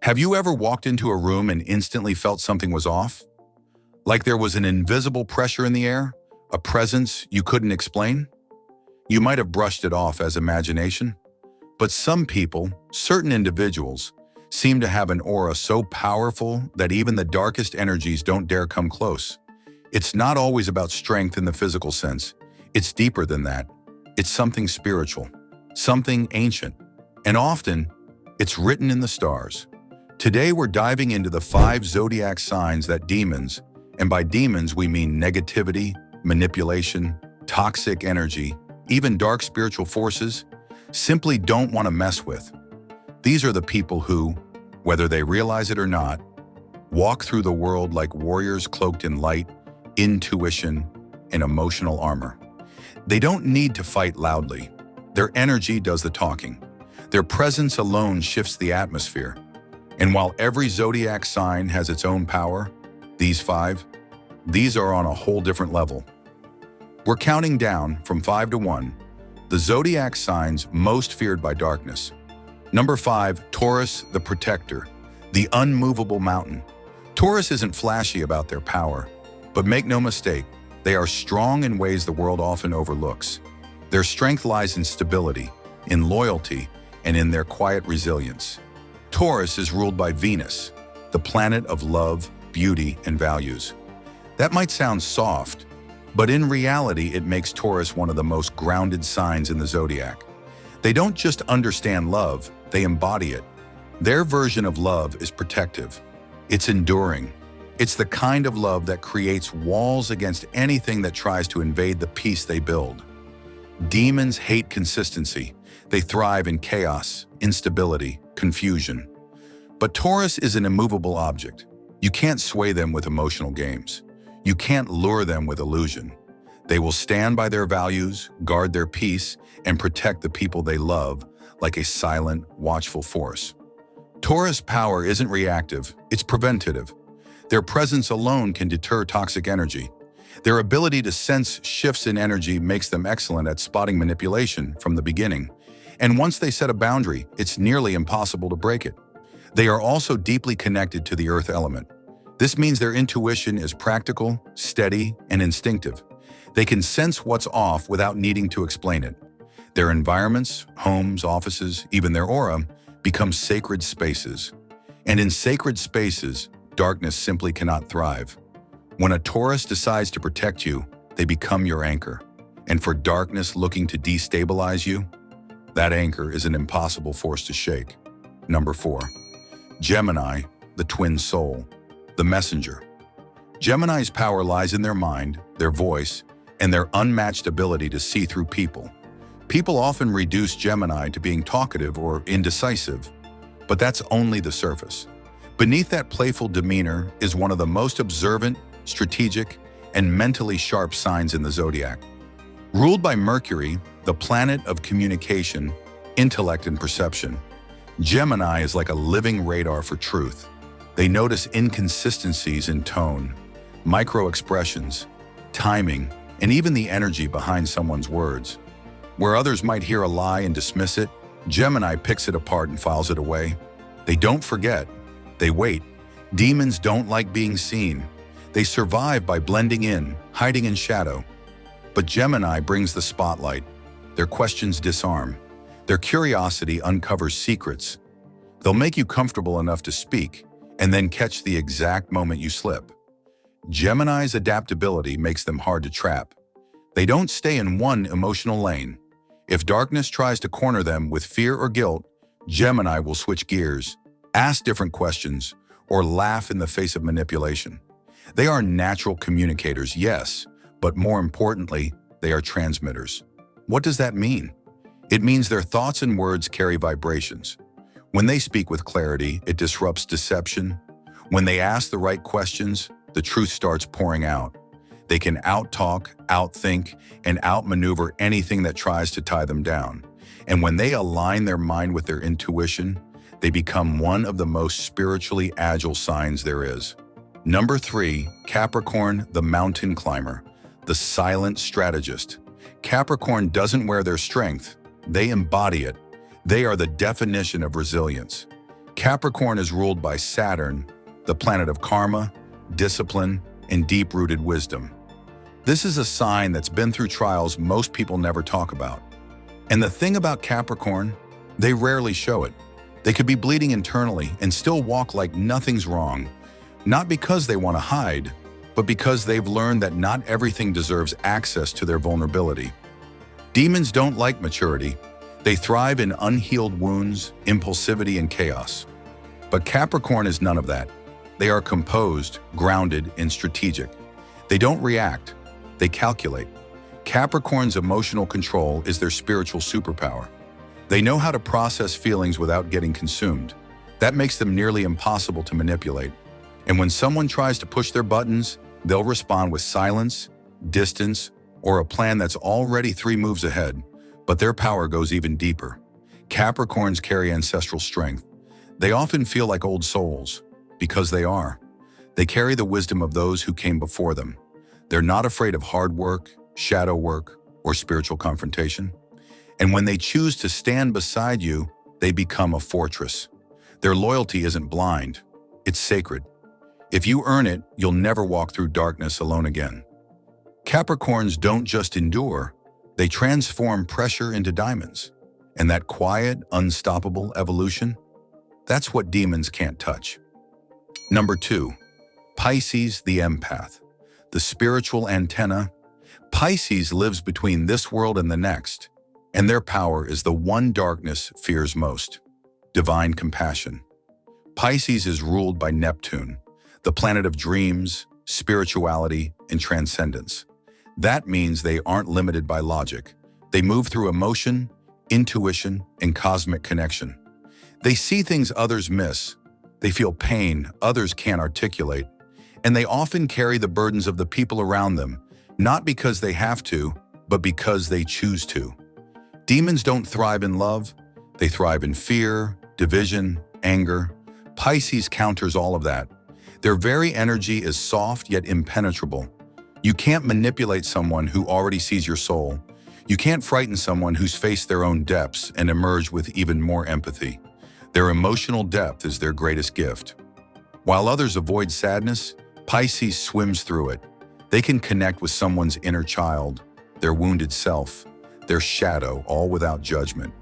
Have you ever walked into a room and instantly felt something was off? Like there was an invisible pressure in the air? A presence you couldn't explain? You might have brushed it off as imagination. But some people, certain individuals, seem to have an aura so powerful that even the darkest energies don't dare come close. It's not always about strength in the physical sense. It's deeper than that. It's something spiritual, something ancient, and often it's written in the stars. Today we're diving into the 5 zodiac signs that demons, and by demons we mean negativity, manipulation, toxic energy, even dark spiritual forces, simply don't want to mess with. These are the people who, whether they realize it or not, walk through the world like warriors cloaked in light, intuition, and emotional armor. They don't need to fight loudly. Their energy does the talking. Their presence alone shifts the atmosphere. And while every zodiac sign has its own power, these 5, these are on a whole different level. We're counting down from 5 to 1, the zodiac signs most feared by darkness. Number 5, Taurus, the protector, the unmovable mountain. Taurus isn't flashy about their power, but make no mistake, they are strong in ways the world often overlooks. Their strength lies in stability, in loyalty, and in their quiet resilience. Taurus is ruled by Venus, the planet of love, beauty, and values. That might sound soft, but in reality it makes Taurus one of the most grounded signs in the zodiac. They don't just understand love, they embody it. Their version of love is protective. It's enduring. It's the kind of love that creates walls against anything that tries to invade the peace they build. Demons hate consistency. They thrive in chaos, instability, confusion. But Taurus is an immovable object. You can't sway them with emotional games. You can't lure them with illusion. They will stand by their values, guard their peace, and protect the people they love like a silent, watchful force. Taurus power isn't reactive, it's preventative. Their presence alone can deter toxic energy. Their ability to sense shifts in energy makes them excellent at spotting manipulation from the beginning. And once they set a boundary, it's nearly impossible to break it. They are also deeply connected to the earth element. This means their intuition is practical, steady, and instinctive. They can sense what's off without needing to explain it. Their environments, homes, offices, even their aura, become sacred spaces. And in sacred spaces, darkness simply cannot thrive. When a Taurus decides to protect you, they become your anchor. And for darkness looking to destabilize you, that anchor is an impossible force to shake. Number 4, Gemini, the twin soul, the messenger. Gemini's power lies in their mind, their voice, and their unmatched ability to see through people. People often reduce Gemini to being talkative or indecisive, but that's only the surface. Beneath that playful demeanor is one of the most observant, strategic, and mentally sharp signs in the zodiac. Ruled by Mercury, the planet of communication, intellect, and perception, Gemini is like a living radar for truth. They notice inconsistencies in tone, micro-expressions, timing, and even the energy behind someone's words. Where others might hear a lie and dismiss it, Gemini picks it apart and files it away. They don't forget. They wait. Demons don't like being seen. They survive by blending in, hiding in shadow. But Gemini brings the spotlight. Their questions disarm. Their curiosity uncovers secrets. They'll make you comfortable enough to speak, and then catch the exact moment you slip. Gemini's adaptability makes them hard to trap. They don't stay in one emotional lane. If darkness tries to corner them with fear or guilt, Gemini will switch gears, ask different questions, or laugh in the face of manipulation. They are natural communicators, yes, but more importantly, they are transmitters. What does that mean? It means their thoughts and words carry vibrations. When they speak with clarity, it disrupts deception. When they ask the right questions, the truth starts pouring out. They can out-talk, out-think, and out-maneuver anything that tries to tie them down. And when they align their mind with their intuition, they become one of the most spiritually agile signs there is. Number 3, Capricorn, the mountain climber, the silent strategist. Capricorn doesn't wear their strength, they embody it. They are the definition of resilience. Capricorn is ruled by Saturn, the planet of karma, discipline, and deep-rooted wisdom. This is a sign that's been through trials most people never talk about. And the thing about Capricorn, they rarely show it. They could be bleeding internally and still walk like nothing's wrong, not because they want to hide, but because they've learned that not everything deserves access to their vulnerability. Demons don't like maturity. They thrive in unhealed wounds, impulsivity, and chaos. But Capricorn is none of that. They are composed, grounded, and strategic. They don't react, they calculate. Capricorn's emotional control is their spiritual superpower. They know how to process feelings without getting consumed. That makes them nearly impossible to manipulate. And when someone tries to push their buttons, they'll respond with silence, distance, or a plan that's already 3 moves ahead. But their power goes even deeper. Capricorns carry ancestral strength. They often feel like old souls, because they are. They carry the wisdom of those who came before them. They're not afraid of hard work, shadow work, or spiritual confrontation. And when they choose to stand beside you, they become a fortress. Their loyalty isn't blind, it's sacred. If you earn it, you'll never walk through darkness alone again. Capricorns don't just endure, they transform pressure into diamonds. And that quiet, unstoppable evolution, that's what demons can't touch. Number 2, Pisces, the empath. The spiritual antenna. Pisces lives between this world and the next, and their power is the one darkness fears most: divine compassion. Pisces is ruled by Neptune, the planet of dreams, spirituality, and transcendence. That means they aren't limited by logic. They move through emotion, intuition, and cosmic connection. They see things others miss. They feel pain others can't articulate. And they often carry the burdens of the people around them, not because they have to, but because they choose to. Demons don't thrive in love. They thrive in fear, division, anger. Pisces counters all of that. Their very energy is soft yet impenetrable. You can't manipulate someone who already sees your soul. You can't frighten someone who's faced their own depths and emerged with even more empathy. Their emotional depth is their greatest gift. While others avoid sadness, Pisces swims through it. They can connect with someone's inner child, their wounded self, their shadow, all without judgment.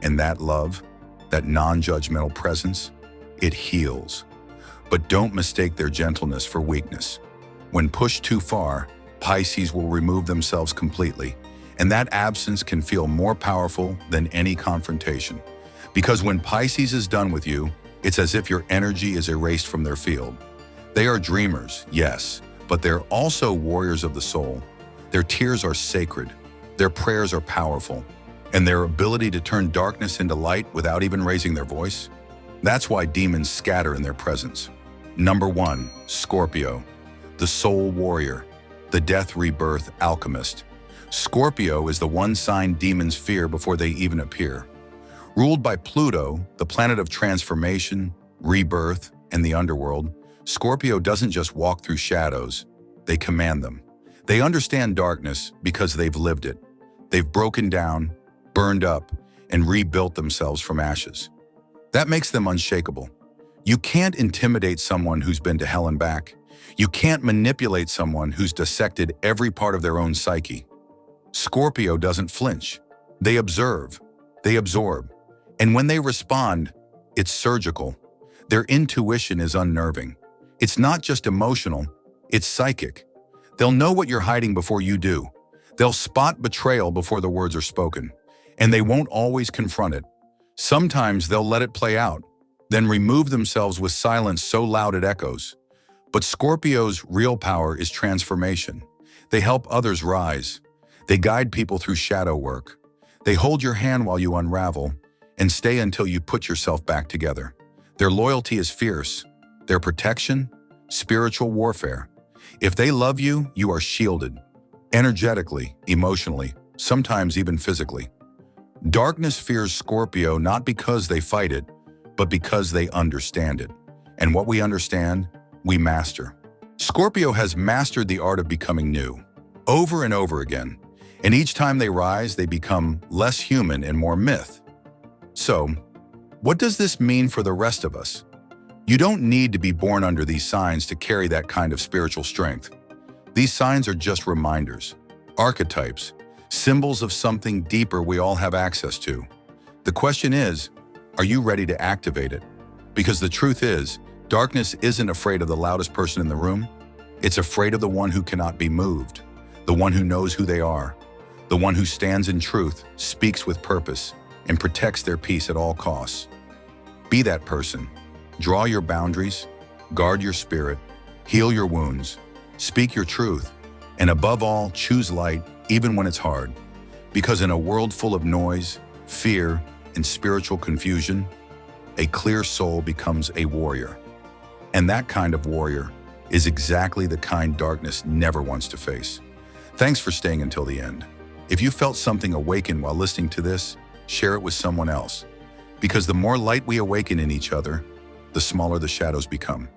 And that love, that non-judgmental presence, it heals. But don't mistake their gentleness for weakness. When pushed too far, Pisces will remove themselves completely, and that absence can feel more powerful than any confrontation. Because when Pisces is done with you, it's as if your energy is erased from their field. They are dreamers, yes, but they're also warriors of the soul. Their tears are sacred, their prayers are powerful, and their ability to turn darkness into light without even raising their voice, that's why demons scatter in their presence. Number 1, Scorpio, the soul warrior, the death rebirth alchemist. Scorpio is the one sign demons fear before they even appear. Ruled by Pluto, the planet of transformation, rebirth, and the underworld, Scorpio doesn't just walk through shadows, they command them. They understand darkness because they've lived it. They've broken down, burned up, and rebuilt themselves from ashes. That makes them unshakable. You can't intimidate someone who's been to hell and back. You can't manipulate someone who's dissected every part of their own psyche. Scorpio doesn't flinch. They observe, they absorb, and when they respond, it's surgical. Their intuition is unnerving. It's not just emotional, it's psychic. They'll know what you're hiding before you do. They'll spot betrayal before the words are spoken, and they won't always confront it. Sometimes they'll let it play out, then remove themselves with silence so loud it echoes. But Scorpio's real power is transformation. They help others rise. They guide people through shadow work. They hold your hand while you unravel and stay until you put yourself back together. Their loyalty is fierce. Their protection, spiritual warfare. If they love you, you are shielded. Energetically, emotionally, sometimes even physically. Darkness fears Scorpio not because they fight it, but because they understand it. And what we understand, we master. Scorpio has mastered the art of becoming new, over and over again. And each time they rise, they become less human and more myth. So, What does this mean for the rest of us? You don't need to be born under these signs to carry that kind of spiritual strength. These signs are just reminders, archetypes, symbols of something deeper we all have access to. The question is, are you ready to activate it? Because the truth is, darkness isn't afraid of the loudest person in the room. It's afraid of the one who cannot be moved, the one who knows who they are, the one who stands in truth, speaks with purpose, and protects their peace at all costs. Be that person. Draw your boundaries, guard your spirit, heal your wounds, speak your truth, and above all, choose light even when it's hard. Because in a world full of noise, fear, and spiritual confusion, a clear soul becomes a warrior. And that kind of warrior is exactly the kind darkness never wants to face. Thanks for staying until the end. If you felt something awaken while listening to this, share it with someone else. Because the more light we awaken in each other, the smaller the shadows become.